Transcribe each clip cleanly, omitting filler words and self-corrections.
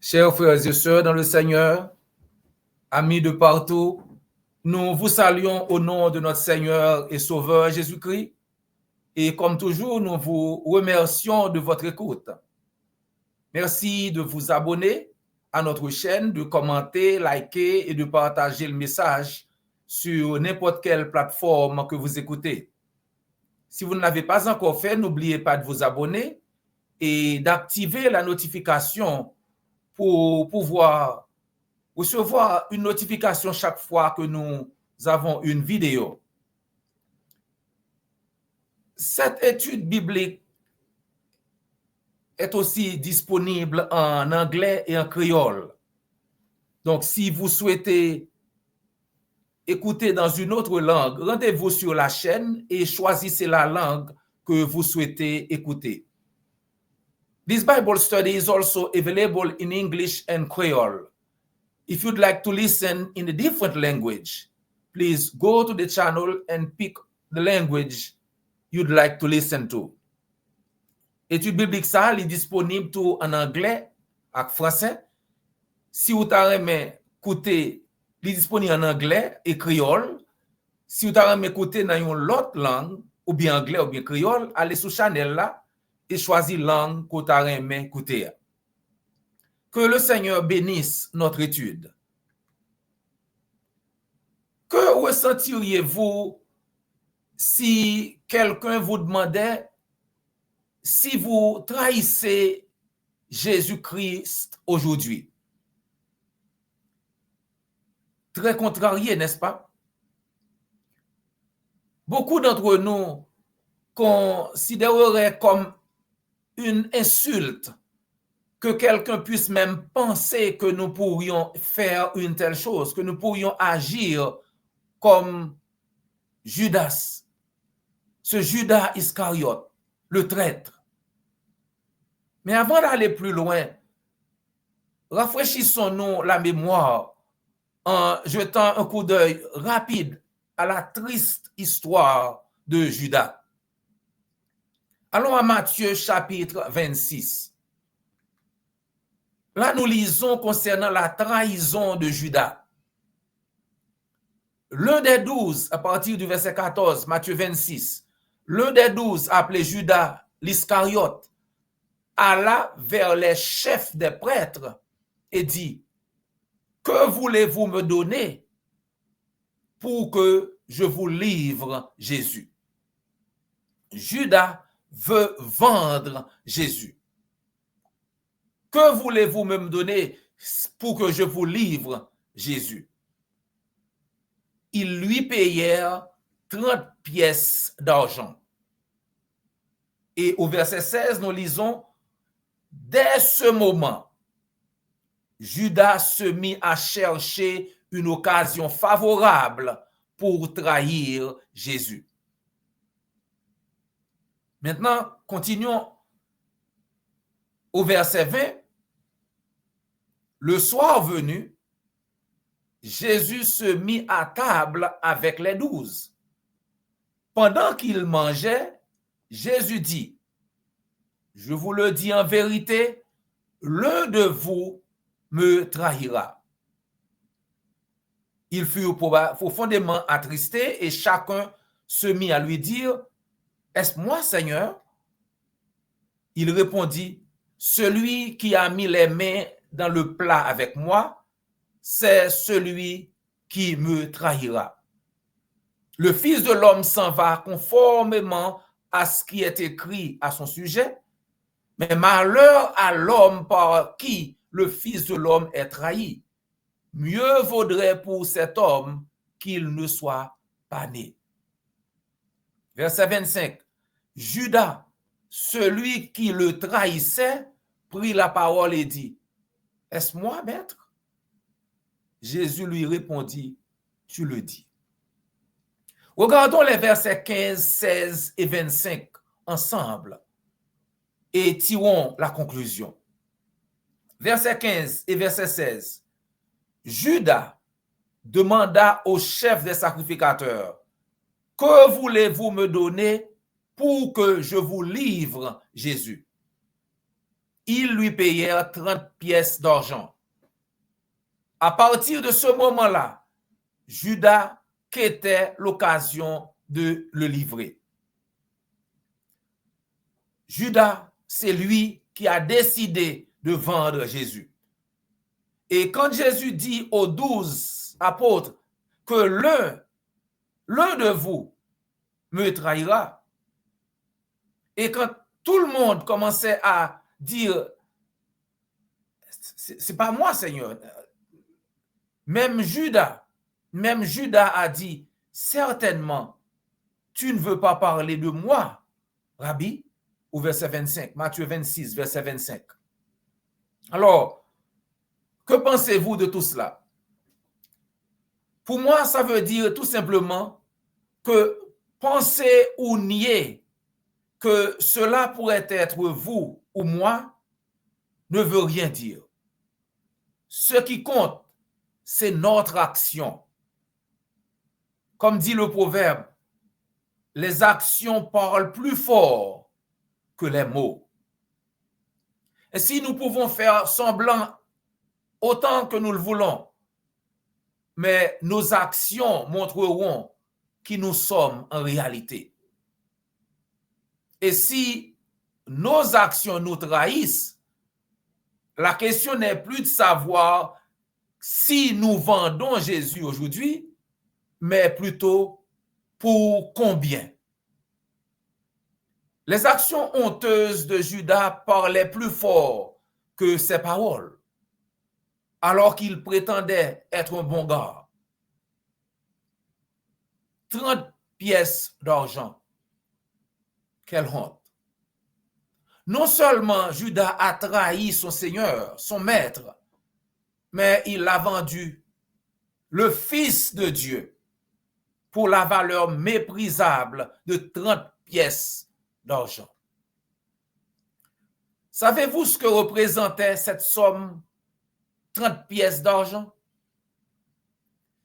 Chers frères et sœurs dans le Seigneur, amis de partout, nous vous saluons au nom de notre Seigneur et Sauveur Jésus-Christ. Et comme toujours, nous vous remercions de votre écoute. Merci de vous abonner à notre chaîne, de commenter, liker et de partager le message sur n'importe quelle plateforme que vous écoutez. Si vous ne l'avez pas encore fait, n'oubliez pas de vous abonner et d'activer la notification pour pouvoir recevoir une notification chaque fois que nous avons une vidéo. Cette étude biblique est aussi disponible en anglais et en créole. Donc, si vous souhaitez écouter dans une autre langue, rendez-vous sur la chaîne et choisissez la langue que vous souhaitez écouter. This Bible study is also available in English and Creole. If you'd like to listen in a different language, please go to the channel and pick the language you'd like to listen to. Étude biblique ça est disponible tout en anglais et français. Si vous aimez écouter, il est disponible en anglais et créole. Si vous aimez écouter dans une autre langue, ou bien anglais ou bien créole, allez sur channel là et choisissez langue que vous aimez écouter. Que le Seigneur bénisse notre étude. Que ressentiriez-vous si quelqu'un vous demandait si vous trahissez Jésus-Christ aujourd'hui? Très contrarié, n'est-ce pas? Beaucoup d'entre nous considéreraient comme une insulte que quelqu'un puisse même penser que nous pourrions faire une telle chose, que nous pourrions agir comme Judas, ce Judas Iscariote, le traître. Mais avant d'aller plus loin, rafraîchissons-nous la mémoire en jetant un coup d'œil rapide à la triste histoire de Judas. Allons à Matthieu chapitre 26. Là, nous lisons concernant la trahison de Judas. L'un des 12, à partir du verset 14, Matthieu 26, l'un des 12, appelé Judas l'Iscariote, alla vers les chefs des prêtres et dit: que voulez-vous me donner pour que je vous livre Jésus? Judas veut vendre Jésus. Que voulez-vous me donner pour que je vous livre Jésus? Ils lui payèrent 30 pièces d'argent. Et au verset 16, nous lisons: dès ce moment, Judas se mit à chercher une occasion favorable pour trahir Jésus. Maintenant, continuons au verset 20. Le soir venu, Jésus se mit à table avec les 12. Pendant qu'il mangeait, Jésus dit: je vous le dis en vérité, l'un de vous me trahira. Ils furent profondément attristés et chacun se mit à lui dire: est-ce moi, Seigneur? Il répondit: celui qui a mis les mains dans le plat avec moi, c'est celui qui me trahira. Le Fils de l'homme s'en va conformément à ce qui est écrit à son sujet, mais malheur à l'homme par qui le Fils de l'homme est trahi. Mieux vaudrait pour cet homme qu'il ne soit pas né. Verset 25. Judas, celui qui le trahissait, prit la parole et dit: est-ce moi, maître? Jésus lui répondit: tu le dis. Regardons les versets 15, 16 et 25 ensemble et tirons la conclusion. Verset 15 et verset 16. Judas demanda au chef des sacrificateurs: que voulez-vous me donner pour que je vous livre Jésus? ils lui payèrent 30 pièces d'argent. À partir de ce moment-là, Judas quittait l'occasion de le livrer. Judas, c'est lui qui a décidé de vendre Jésus. Et quand Jésus dit aux 12 apôtres que l'un de vous me trahira, et quand tout le monde commençait à dire, c'est pas moi, Seigneur. Même Judas a dit, certainement, tu ne veux pas parler de moi, Rabbi, au verset 25, Matthieu 26, verset 25. Alors, que pensez-vous de tout cela? Pour moi, ça veut dire tout simplement que penser ou nier que cela pourrait être vous ou moi ne veut rien dire. Ce qui compte, c'est notre action. Comme dit le proverbe, les actions parlent plus fort que les mots. Et si nous pouvons faire semblant autant que nous le voulons, mais nos actions montreront qui nous sommes en réalité. Et si nos actions nous trahissent, la question n'est plus de savoir si nous vendons Jésus aujourd'hui, mais plutôt pour combien. Les actions honteuses de Judas parlaient plus fort que ses paroles, alors qu'il prétendait être un bon gars. 30 pièces d'argent. Quelle honte. Non seulement Judas a trahi son Seigneur, son Maître, mais il a vendu le Fils de Dieu pour la valeur méprisable de 30 pièces d'argent. Savez-vous ce que représentait cette somme, 30 pièces d'argent?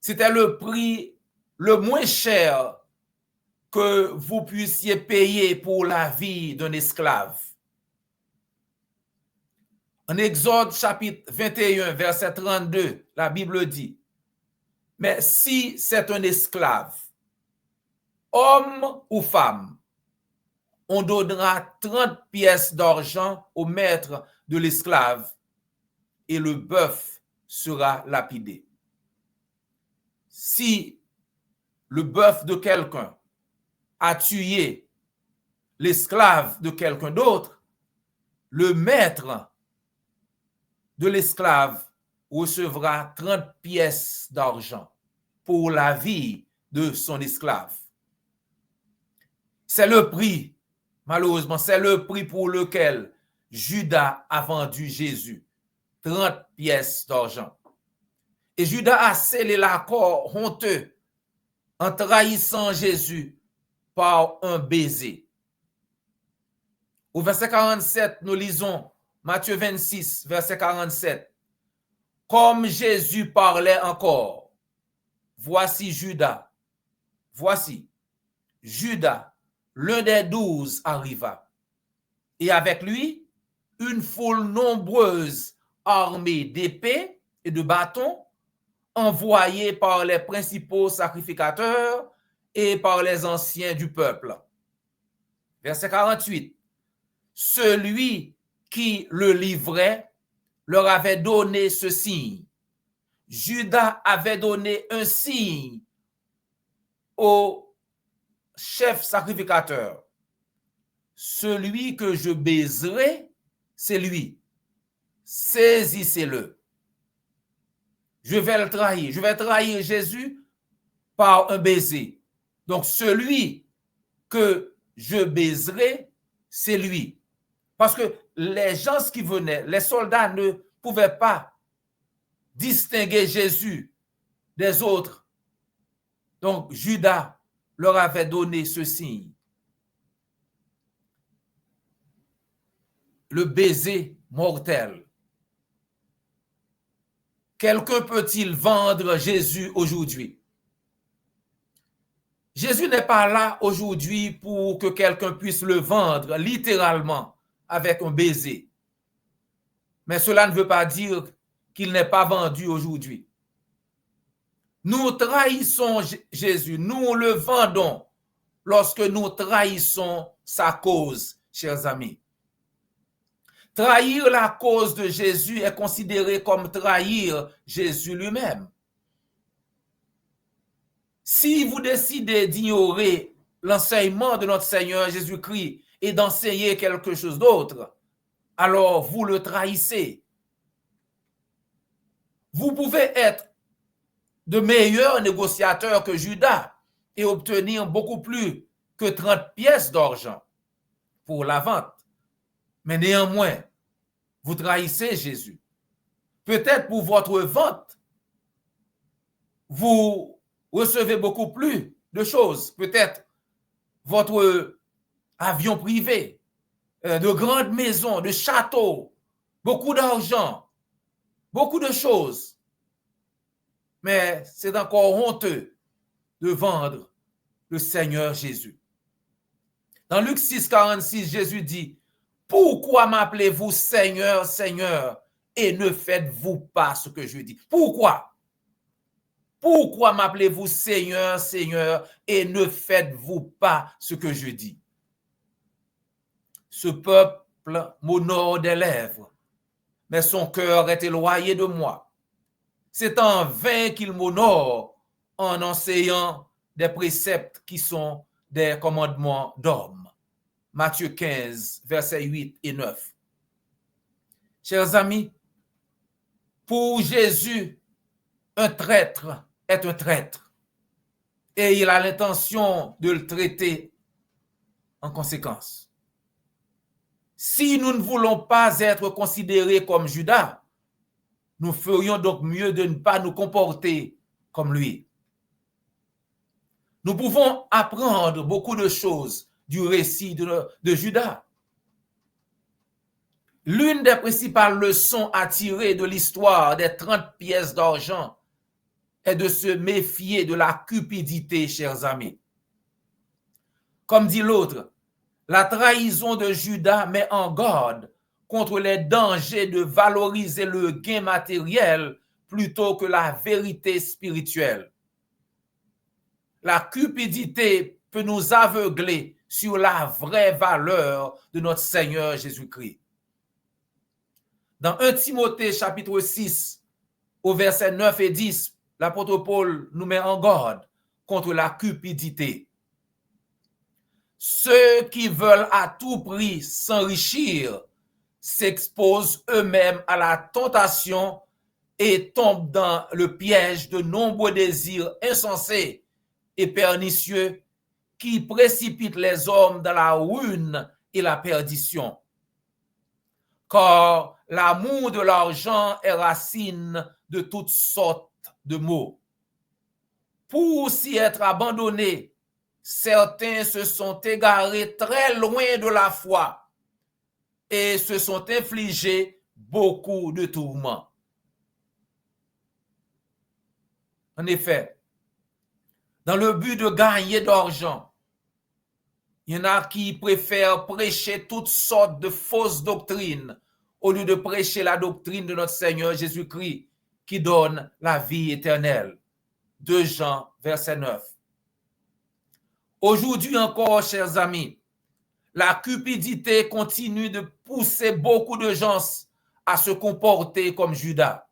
C'était le prix le moins cher que vous puissiez payer pour la vie d'un esclave. En Exode chapitre 21, verset 32, la Bible dit, « Mais si c'est un esclave, homme ou femme, on donnera 30 pièces d'argent au maître de l'esclave et le bœuf sera lapidé. » Si le bœuf de quelqu'un a tué l'esclave de quelqu'un d'autre, le maître de l'esclave recevra 30 pièces d'argent pour la vie de son esclave. C'est le prix, malheureusement, c'est le prix pour lequel Judas a vendu Jésus, 30 pièces d'argent. Et Judas a scellé l'accord honteux en trahissant Jésus par un baiser. Au verset 47, nous lisons Matthieu 26, verset 47. Comme Jésus parlait encore, voici Judas, l'un des 12 arriva. Et avec lui, une foule nombreuse armée d'épées et de bâtons, envoyée par les principaux sacrificateurs et par les anciens du peuple. Verset 48. Celui qui le livrait leur avait donné ce signe. Judas avait donné un signe au chef sacrificateur. Celui que je baiserai, c'est lui. Saisissez-le. Je vais le trahir. Je vais trahir Jésus par un baiser. Donc, celui que je baiserai, c'est lui. Parce que les gens qui venaient, les soldats ne pouvaient pas distinguer Jésus des autres. Donc, Judas leur avait donné ce signe. Le baiser mortel. Quelqu'un peut-il vendre Jésus aujourd'hui? Jésus n'est pas là aujourd'hui pour que quelqu'un puisse le vendre littéralement avec un baiser. Mais cela ne veut pas dire qu'il n'est pas vendu aujourd'hui. Nous trahissons Jésus, nous le vendons lorsque nous trahissons sa cause, chers amis. Trahir la cause de Jésus est considéré comme trahir Jésus lui-même. Si vous décidez d'ignorer l'enseignement de notre Seigneur Jésus-Christ et d'enseigner quelque chose d'autre, alors vous le trahissez. Vous pouvez être de meilleurs négociateurs que Judas et obtenir beaucoup plus que 30 pièces d'argent pour la vente. Mais néanmoins, vous trahissez Jésus. Peut-être pour votre vente, vous recevez beaucoup plus de choses. Peut-être votre avion privé, de grandes maisons, de châteaux, beaucoup d'argent, beaucoup de choses. Mais c'est encore honteux de vendre le Seigneur Jésus. Dans Luc 6, 46, Jésus dit, « Pourquoi m'appelez-vous Seigneur, Seigneur, et ne faites-vous pas ce que je dis? » Pourquoi? Pourquoi m'appelez-vous Seigneur, Seigneur, et ne faites-vous pas ce que je dis? Ce peuple m'honore des lèvres, mais son cœur est éloigné de moi. C'est en vain qu'il m'honore en enseignant des préceptes qui sont des commandements d'hommes. Matthieu 15, versets 8 et 9. Chers amis, pour Jésus, un traître est un traître et il a l'intention de le traiter en conséquence. Si nous ne voulons pas être considérés comme Judas, nous ferions donc mieux de ne pas nous comporter comme lui. Nous pouvons apprendre beaucoup de choses du récit de Judas. L'une des principales leçons à tirer de l'histoire des 30 pièces d'argent est de se méfier de la cupidité, chers amis. Comme dit l'autre, la trahison de Judas met en garde contre les dangers de valoriser le gain matériel plutôt que la vérité spirituelle. La cupidité peut nous aveugler sur la vraie valeur de notre Seigneur Jésus-Christ. Dans 1 Timothée chapitre 6, au verset 9 et 10, l'apôtre Paul nous met en garde contre la cupidité. Ceux qui veulent à tout prix s'enrichir s'exposent eux-mêmes à la tentation et tombent dans le piège de nombreux désirs insensés et pernicieux qui précipitent les hommes dans la ruine et la perdition. Car l'amour de l'argent est racine de toutes sortes de maux. Pour s'y être abandonnés, certains se sont égarés très loin de la foi et se sont infligés beaucoup de tourments. En effet, dans le but de gagner d'argent, il y en a qui préfèrent prêcher toutes sortes de fausses doctrines au lieu de prêcher la doctrine de notre Seigneur Jésus-Christ qui donne la vie éternelle. 2 Jean, verset 9. Aujourd'hui encore, chers amis, la cupidité continue de pousser beaucoup de gens à se comporter comme Judas.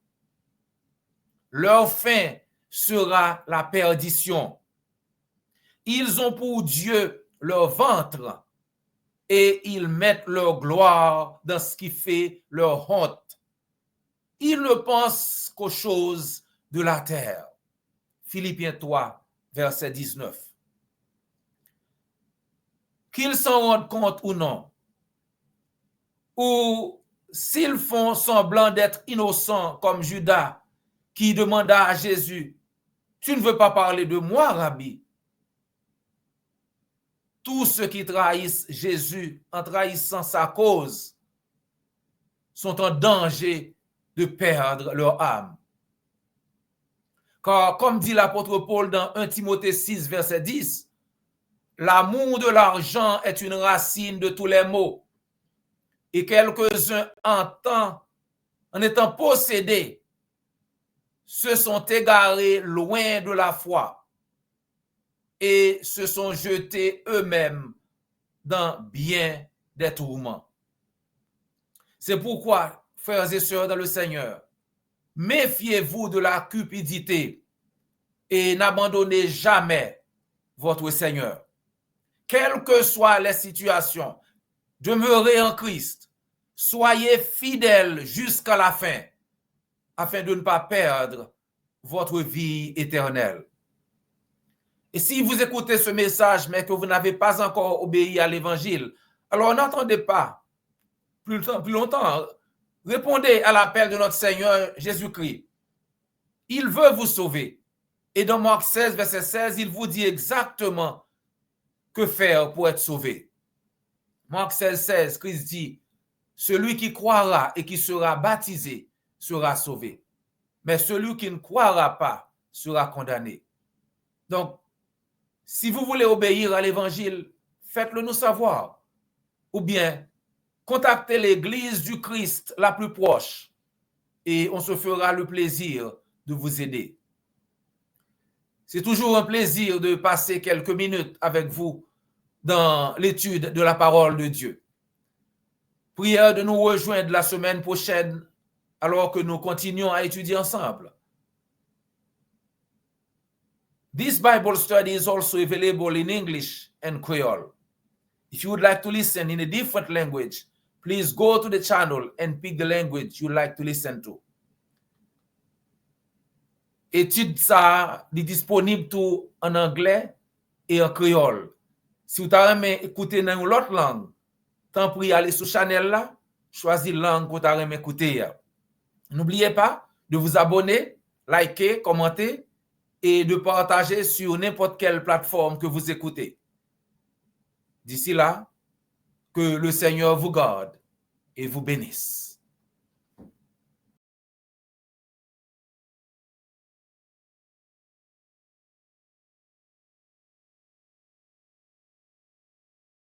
Leur fin sera la perdition. Ils ont pour Dieu leur ventre et ils mettent leur gloire dans ce qui fait leur honte. Ils ne pensent qu'aux choses de la terre. Philippiens 3, verset 19. Qu'ils s'en rendent compte ou non, ou s'ils font semblant d'être innocents comme Judas qui demanda à Jésus, « Tu ne veux pas parler de moi, Rabbi ?» Tous ceux qui trahissent Jésus en trahissant sa cause sont en danger de perdre leur âme. Car comme dit l'apôtre Paul dans 1 Timothée 6, verset 10, l'amour de l'argent est une racine de tous les maux et quelques-uns entendent en étant possédés, se sont égarés loin de la foi et se sont jetés eux-mêmes dans bien des tourments. C'est pourquoi, frères et sœurs dans le Seigneur, méfiez-vous de la cupidité et n'abandonnez jamais votre Seigneur. Quelles que soient les situations, demeurez en Christ. Soyez fidèles jusqu'à la fin, afin de ne pas perdre votre vie éternelle. Et si vous écoutez ce message, mais que vous n'avez pas encore obéi à l'Évangile, alors n'attendez pas plus longtemps. Répondez à l'appel de notre Seigneur Jésus-Christ. Il veut vous sauver. Et dans Marc 16, verset 16, il vous dit exactement que faire pour être sauvé. Marc 16, 16, Christ dit, celui qui croira et qui sera baptisé sera sauvé. Mais celui qui ne croira pas sera condamné. Donc, si vous voulez obéir à l'Évangile, faites-le nous savoir. Ou bien, contactez l'Église du Christ la plus proche et on se fera le plaisir de vous aider. C'est toujours un plaisir de passer quelques minutes avec vous dans l'étude de la parole de Dieu. Prière de nous rejoindre la semaine prochaine alors que nous continuons à étudier ensemble. This Bible study is also available in English and Creole. If you would like to listen in a different language, please go to the channel and pick the language you'd like to listen to. Étude ça est disponible tout en anglais et en créole. Si vous avez écouté dans une autre langue, tant pis aller sur channel là, choisir langue que vous avez écouté. N'oubliez pas de vous abonner, liker, commenter et de partager sur n'importe quelle plateforme que vous écoutez. D'ici là, que le Seigneur vous garde et vous bénisse.